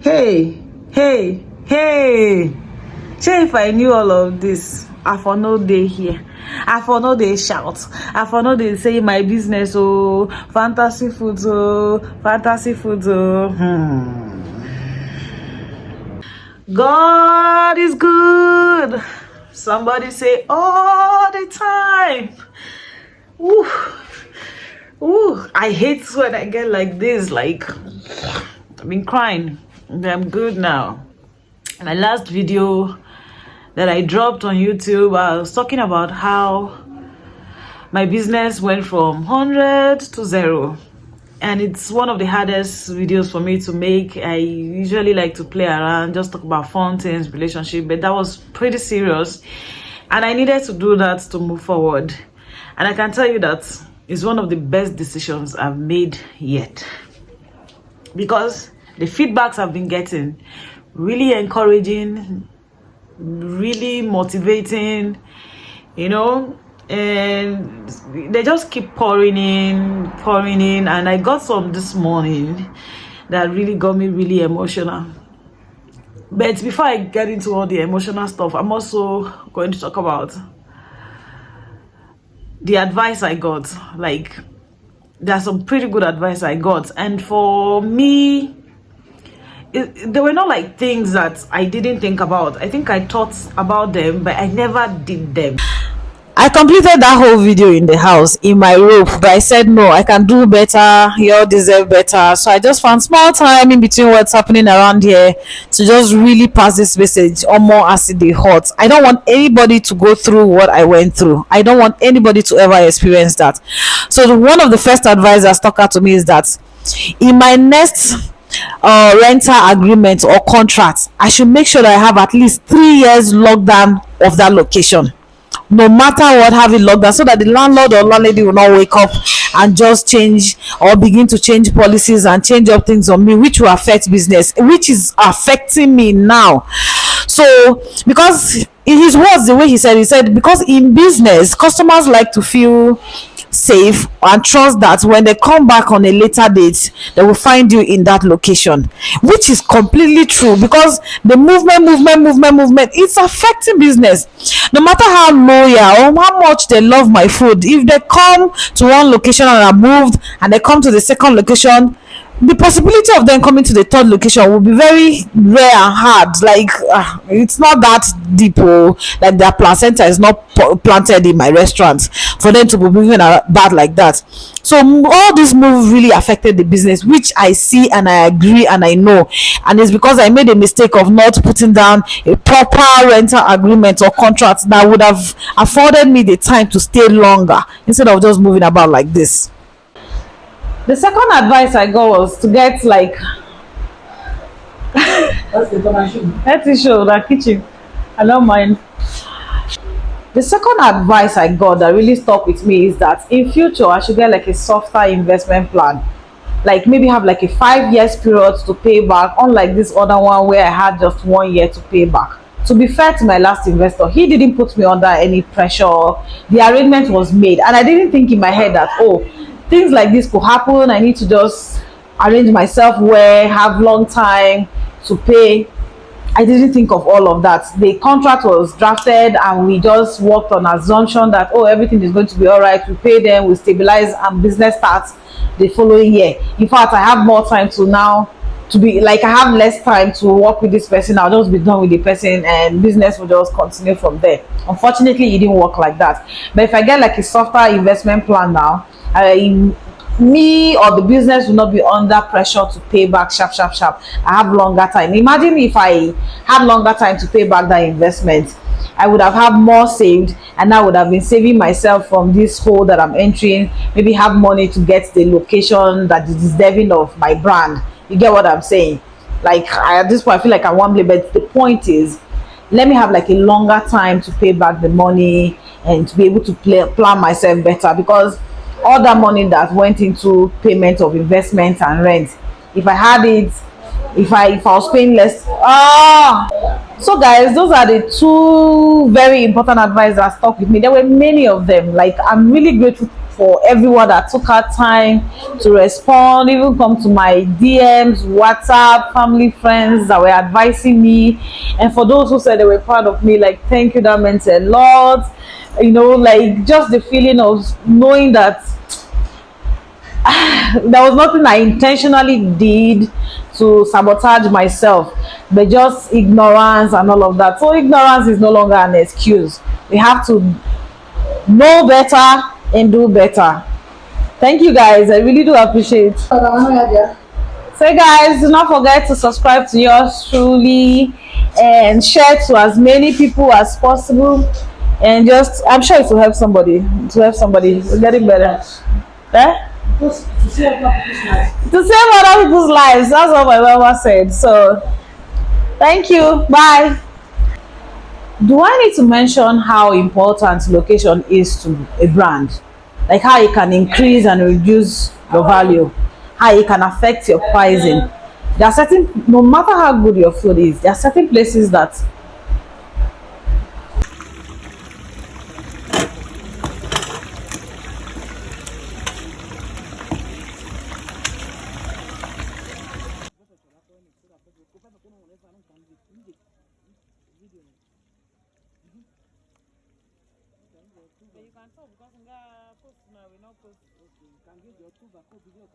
Hey, hey, hey. Shey if I knew all of this, I for no dey here. I for no dey shout. I for no dey say my business oh, fantasy foods oh, fantasy foods oh. God is good. Somebody say all the time. Ooh, ooh. I hate when I get like this. Like I've been crying. I'm good now. My last video that I dropped on YouTube, I was talking about how my business went from 100 to 0. And it's one of the hardest videos for me to make. I usually like to play around, just talk about fun things, relationship, but that was pretty serious. And I needed to do that to move forward. And I can tell you that it's one of the best decisions I've made yet. Because the feedbacks I've been getting, really encouraging, really motivating, and they just keep pouring in, and I got some this morning that really got me really emotional. But before I get into all the emotional stuff, I'm also going to talk about the advice I got. Like, there's some pretty good advice I got, and for me, they were not like things that I didn't think about. I think I thought about them, but I never did them. I completed that whole video in the house in my room, but I said no, I can do better. You all deserve better. So I just found small time in between what's happening around here to just really pass this message or more as it hot. I don't want anybody to go through what I went through. I don't want anybody to ever experience that. So one of the first advice that stuck out to me is that in my next rental agreement or contract, I should make sure that I have at least 3 years lockdown of that location, no matter what, have it locked down, so that the landlord or landlady will not wake up and just change or begin to change policies and change up things on me, which will affect business, which is affecting me now. So because in his words, the way he said because in business customers like to feel safe and trust that when they come back on a later date, they will find you in that location, which is completely true. Because the movement, it's affecting business. No matter how loyal or how much they love my food, if they come to one location and are moved and they come to the second location, the possibility of them coming to the third location will be very rare and hard. Like it's not that deep, like their placenta is not planted in my restaurant for them to be moving bad like that. So all this move really affected the business, which I see and I agree and I know. And it's because I made a mistake of not putting down a proper rental agreement or contract that would have afforded me the time to stay longer instead of just moving about like this. The second advice I got was to get like That's the donation. that issue that kitchen. I don't mind. The second advice I got that really stuck with me is that in future I should get like a softer investment plan. Like maybe have like a 5 years period to pay back, unlike this other one where I had just 1 year to pay back. To be fair to my last investor, he didn't put me under any pressure. The arrangement was made, and I didn't think in my head that things like this could happen. I need to just arrange myself where have long time to pay. I didn't think of all of that. The contract was drafted and we just worked on assumption that everything is going to be all right. We pay them, we stabilize, and business starts the following year. In fact, I have more time to be like, I have less time to work with this person. I'll just be done with the person and business will just continue from there. Unfortunately, it didn't work like that. But if I get like a softer investment plan now, me or the business will not be under pressure to pay back sharp. I have longer time. Imagine if I had longer time to pay back that investment, I would have had more saved, and I would have been saving myself from this hole that I'm entering. Maybe have money to get the location that is deserving of my brand. You get what I'm saying? Like at this point I feel like I'm one, but the point is, let me have like a longer time to pay back the money and to be able to plan myself better. Because all that money that went into payment of investment and rent, if I had it, if I was paying less. So guys, those are the two very important advice that stuck with me. There were many of them. Like I'm really grateful for everyone that took our time to respond, even come to my DMs, WhatsApp, family, friends that were advising me, and for those who said they were proud of me. Like, thank you, that meant a lot. You know, like, just the feeling of knowing that there was nothing I intentionally did to sabotage myself, but just ignorance and all of that. So ignorance is no longer an excuse. We have to know better and do better. Thank you guys, I really do appreciate. So guys, do not forget to subscribe to yours truly and share to as many people as possible, and just, I'm sure it will help somebody. It will help somebody. We're getting better. Eh? To save other people's lives. That's what my mama said. So thank you. Bye. Do I need to mention how important location is to a brand? Like how it can increase and reduce your value, how it can affect your pricing. There are certain, no matter how good your food is, there are certain places that you can talk because post now, we not post. Okay, you can give your proof. I video